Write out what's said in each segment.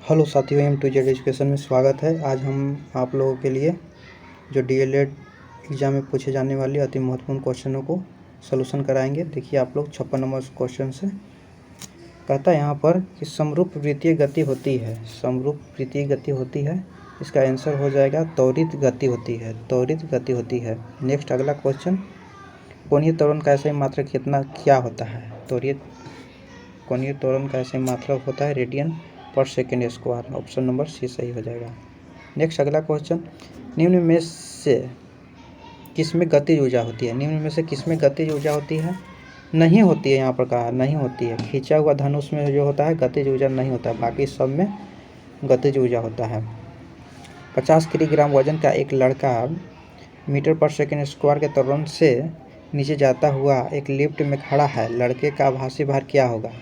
Hello साथियों, M2Z education में स्वागत है। आज हम आप लोगों के लिए जो DLED एग्ज़ाम में पूछे जाने वाले अति महत्वपूर्ण क्वेश्चनों को सलूशन कराएंगे। देखिए आप लोग 56 नंबर क्वेश्चन से कहता है यहाँ पर कि समरूप वृत्तीय गति होती है। समरूप वृत्तीय गति होती है, इसका आंसर हो जाएगा त्वरित गति होती है। त्वरित गति होती है। नेक्स्ट अगला क्वेश्चन, कोणीय त्वरण का ऐसा मात्रक कितना क्या होता है? कोणीय त्वरण का ऐसा मात्रक होता है radian per second square. Option number C सही हो जाएगा। नेक्स्ट अगला क्वेश्चन, निम्न में से किसमें गतिज ऊर्जा होती है? निम्न में से किसमें गतिज ऊर्जा होती है? नहीं होती है, यहाँ पर कहा नहीं होती है। खींचा हुआ धनुष में जो होता है गतिज ऊर्जा नहीं होता है, बाकी सब में गतिज ऊर्जा होता है। 50 किलोग्राम वजन का एक लड़का मीटर पर सेकेंड स्क्वायर के त्वरण से नीचे जाता हुआ एक लिफ्ट में खड़ा है। लड़के का आभासी भार क्या होगा?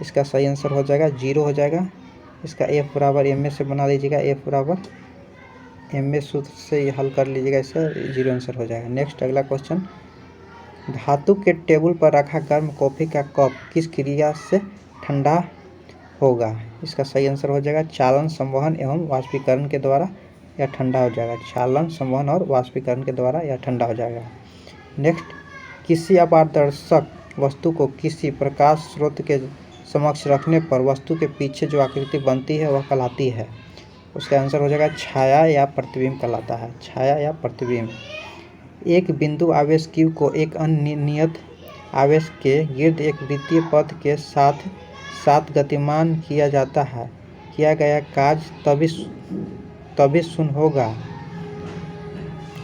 इसका सही आंसर हो जाएगा 0 हो जाएगा। इसका F बराबर ma से बना लीजिएगा। F बराबर ma सूत्र से हल कर लीजिएगा, इसका 0 आंसर हो जाएगा। नेक्स्ट अगला क्वेश्चन, धातु के टेबल पर रखा गर्म कॉफ़ी का कप किस क्रिया से ठंडा होगा? इसका सही आंसर हो जाएगा चालन, संवहन एवं वाष्पीकरण के द्वारा यह ठंडा हो जाएगा। चालन, संवहन और वाष्पीकरण के द्वारा यह ठंडा हो जाएगा। नेक्स्ट, किसी अपारदर्शक वस्तु को किसी प्रकाश स्रोत के समक्ष रखने पर वस्तु के पीछे जो आकृति बनती है वह कहलाती है? उसका आंसर हो जाएगा छाया या प्रतिबिंब कहलाता है। छाया या प्रतिबिंब। एक बिंदु आवेश Q को एक अन्य नियत आवेश के गिर्द एक वृत्तीय पथ के साथ साथ गतिमान किया जाता है। किया गया कार्य तभी शून्य होगा।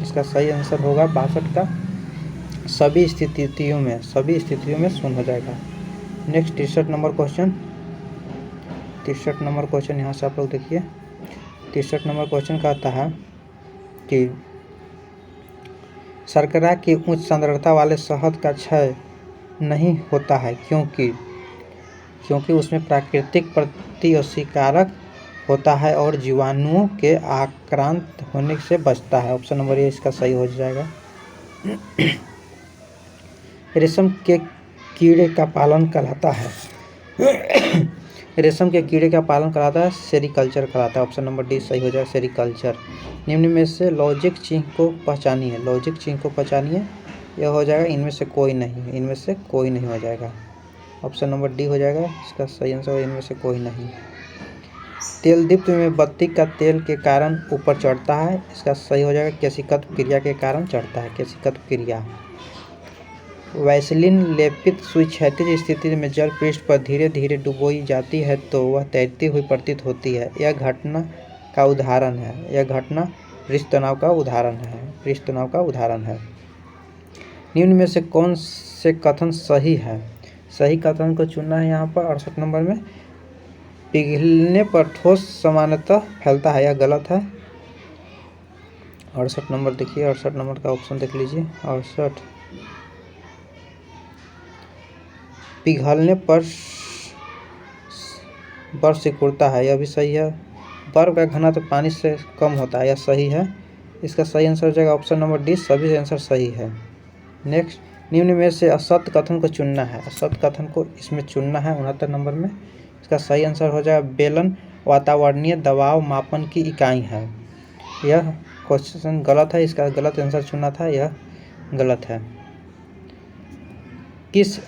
इसका सही आंसर होगा 62 का सभी स्थितियों में शून्य हो जाएगा। Next 63 number question. 63 number question यहाँ से आप लोग देखिए। 63 नंबर क्वेश्चन कहता है कि शर्करा की उच्च सांद्रता वाले शहद का क्षय नहीं होता है क्योंकि उसमें प्राकृतिक प्रतिअक्षीकारक होता है और जीवाणुओं के आक्रांत होने से बचता है। ऑप्शन नंबर ए इसका सही हो जाएगा। रेशम के कीड़े का पालन कहलाता है रेशम के कीड़े का पालन कहलाता है सेरीकल्चर कहलाता है। ऑप्शन नंबर डी सही हो जाएगा, सेरीकल्चर। निम्न में से लॉजिक चिन्ह को पहचानिए। लॉजिक चिन्ह को पहचानिए, यह हो जाएगा इनमें से कोई नहीं हो जाएगा। ऑप्शन नंबर डी हो जाएगा, इसका सही आंसर इनमें से कोई नहीं। तेल दीप्त में बत्ती का तेल के कारण ऊपर चढ़ता है। इसका सही हो जाएगा केशिकत्व क्रिया के कारण चढ़ता है। केशिकत्व क्रिया। वैसलीन लेपित सुई क्षैतिज स्थिति में जल पृष्ठ पर धीरे धीरे डुबोई जाती है तो वह तैरती हुई प्रतीत होती है। यह घटना का उदाहरण है। पृष्ठ तनाव का उदाहरण है। निम्न में से कौन से कथन सही है? सही कथन को चुनना है यहाँ पर 68 नंबर में। पिघलने पर ठोस सामान्यतः फैलता है, यह गलत है। 68 नंबर देखिए, 68 नंबर का ऑप्शन देख लीजिए। 68 पिघलने पर बर्फ सिकुड़ता है, यह भी सही है। बर्फ का घनत्व तो पानी से कम होता है, यह सही है। इसका सही आंसर हो जाएगा ऑप्शन नंबर डी, सभी आंसर सही है। नेक्स्ट, निम्न में से असत्य कथन को चुनना है। असत्य कथन को इसमें चुनना है 69 नंबर में। इसका सही आंसर हो जाएगा बेलन वातावरणीय दबाव मापन की इकाई है। यह क्वेश्चन गलत है, इसका गलत आंसर चुनना था, यह गलत है। किस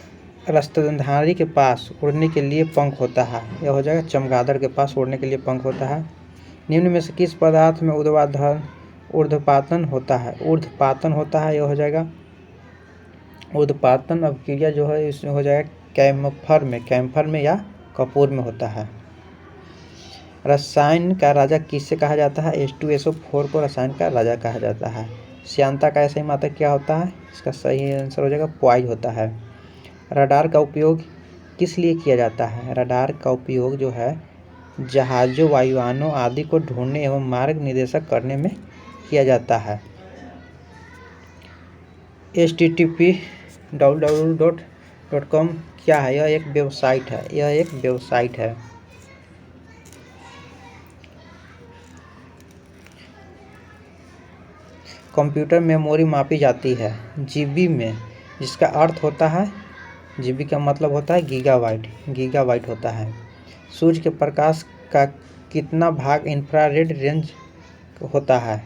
स्तनधारी के पास उड़ने के लिए पंख होता है? यह हो जाएगा चमगादड़ के पास उड़ने के लिए पंख होता है। निम्न में से किस पदार्थ में ऊर्ध्वपातन होता है? यह हो जाएगा ऊर्ध्वपातन अभिक्रिया जो है इसमें हो जाएगा कैम्फर में या कपूर में होता है। रसायन का राजा किससे कहा जाता है? H2SO4 को रसायन का राजा कहा जाता है। श्यानता का ऐसा ही मात्रक क्या होता है? इसका सही आंसर हो जाएगा पॉइज होता है। रडार का उपयोग किस लिए किया जाता है? रडार का उपयोग जो है जहाज़ों, वायुयानों आदि को ढूंढने एवं मार्ग निर्देशक करने में किया जाता है। http://www.com क्या है? यह एक वेबसाइट है। कंप्यूटर मेमोरी मापी जाती है जीबी में, जिसका अर्थ होता है, जीबी का मतलब होता है गीगाबाइट होता है। सूर्य के प्रकाश का कितना भाग इंफ्रारेड रेंज होता है?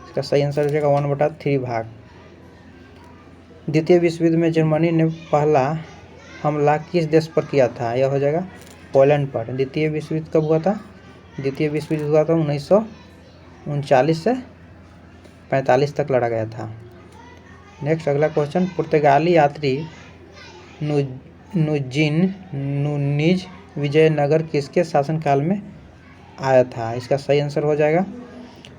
इसका सही आंसर हो जाएगा 1/3 भाग। द्वितीय विश्व युद्ध में जर्मनी ने पहला हमला किस देश पर किया था? यह हो जाएगा पोलैंड पर। द्वितीय विश्व युद्ध कब हुआ था? द्वितीय विश्व युद्ध हुआ था 1939 से 45 तक लड़ा गया था। नेक्स्ट अगला क्वेश्चन, पुर्तगाली यात्री नूजीन नूनीज विजयनगर किसके शासनकाल में आया था? इसका सही आंसर हो जाएगा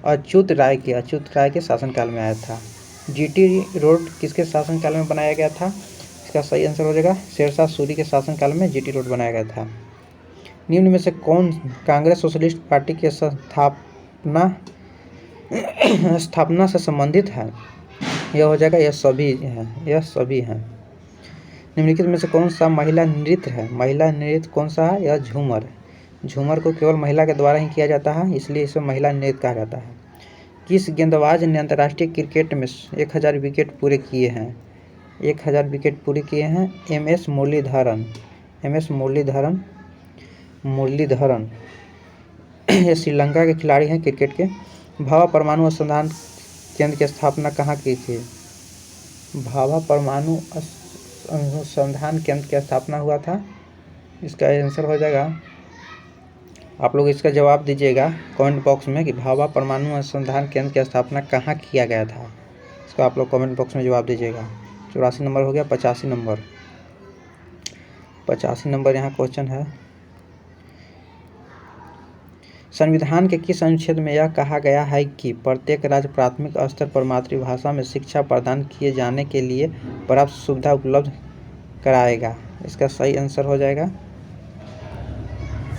अच्युत राय के शासनकाल में आया था। जीटी रोड किसके शासनकाल में बनाया गया था? इसका सही आंसर हो जाएगा शेरशाह सूरी के शासनकाल में जीटी रोड बनाया गया था। निम्न में से कौन कांग्रेस सोशलिस्ट पार्टी के स्थापना से संबंधित है? यह हो जाएगा यह सभी हैं। निम्नलिखित में से कौन सा महिला नृत्य है? महिला नृत्य कौन सा है? यह झूमर को केवल महिला के द्वारा ही किया जाता है, इसलिए इसे महिला नृत्य कहा जाता है। किस गेंदबाज ने अंतर्राष्ट्रीय क्रिकेट में 1000 विकेट पूरे किए हैं? 1000 विकेट पूरे किए हैं MS मुरलीधरन। ये श्रीलंका के खिलाड़ी हैं क्रिकेट के। भाभा परमाणु अनुसंधान केंद्र की स्थापना कहाँ की थी? भाभा परमाणु अनुसंधान केंद्र की स्थापना हुआ था। इसका आंसर हो जाएगा, आप लोग इसका जवाब दीजिएगा कमेंट बॉक्स में कि भाभा परमाणु अनुसंधान केंद्र की स्थापना कहाँ किया गया था। इसका आप लोग कमेंट बॉक्स में जवाब दीजिएगा। 84 नंबर हो गया। 85 नंबर यहाँ क्वेश्चन है, संविधान के किस अनुच्छेद में यह कहा गया है कि प्रत्येक राज्य प्राथमिक स्तर पर मातृभाषा में शिक्षा प्रदान किए जाने के लिए पर्याप्त सुविधा उपलब्ध कराएगा? इसका सही आंसर हो जाएगा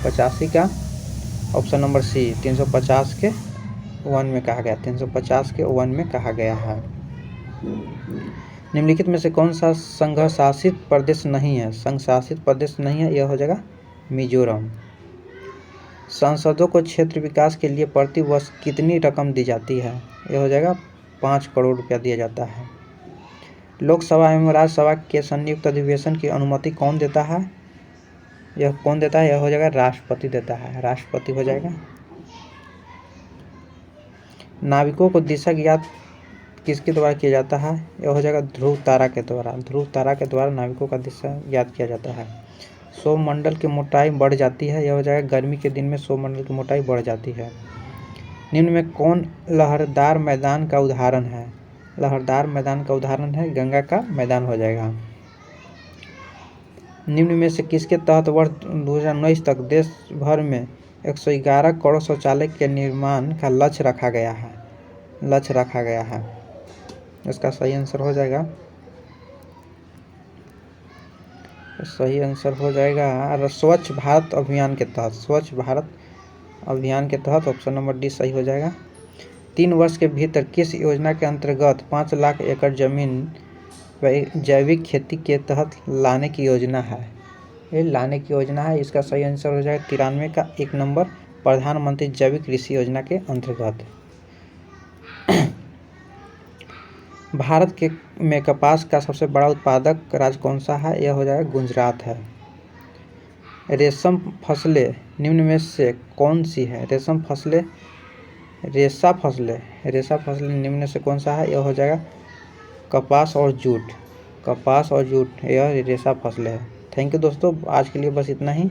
85 का ऑप्शन नंबर सी, 350 के 1 में कहा गया। 350 के 1 में कहा गया है। निम्नलिखित में से कौन सा संघ शासित प्रदेश नहीं है? यह हो जाएगा मिजोरम। सांसदों को क्षेत्र विकास के लिए प्रति वर्ष कितनी रकम दी जाती है? यह हो जाएगा 5 करोड़ रुपया दिया जाता है। लोकसभा एवं राज्यसभा के संयुक्त अधिवेशन की अनुमति कौन देता है? यह हो जाएगा राष्ट्रपति देता है। राष्ट्रपति हो जाएगा। नाविकों को दिशा ज्ञात किसके द्वारा किया जाता है? यह हो जाएगा ध्रुव तारा के द्वारा नाविकों का दिशा ज्ञात किया जाता है। सौरमंडल की मोटाई बढ़ जाती है। यह हो जाएगा गर्मी के दिन में सौरमंडल की मोटाई बढ़ जाती है। निम्न में कौन लहरदार मैदान का उदाहरण है? गंगा का मैदान हो जाएगा। निम्न में से किसके तहत वर्ष 2019 तक देश भर में 111 करोड़ शौचालय के निर्माण का लक्ष्य रखा गया है? इसका सही आंसर हो जाएगा स्वच्छ भारत अभियान के तहत ऑप्शन नंबर डी सही हो जाएगा। 3 वर्ष के भीतर किस योजना के अंतर्गत 5 लाख एकड़ जमीन जैविक खेती के तहत लाने की योजना है? इसका सही आंसर हो जाएगा 93 का 1 नंबर, प्रधानमंत्री जैविक कृषि योजना के अंतर्गत। भारत में कपास का सबसे बड़ा उत्पादक राज्य कौन सा है? यह हो जाएगा गुजरात है। रेशम फसलें निम्न में से कौन सी है? रेशा फसलें निम्न में से कौन सा है? यह हो जाएगा कपास और जूट। यह रेशा फसलें है। थैंक यू दोस्तों, आज के लिए बस इतना ही।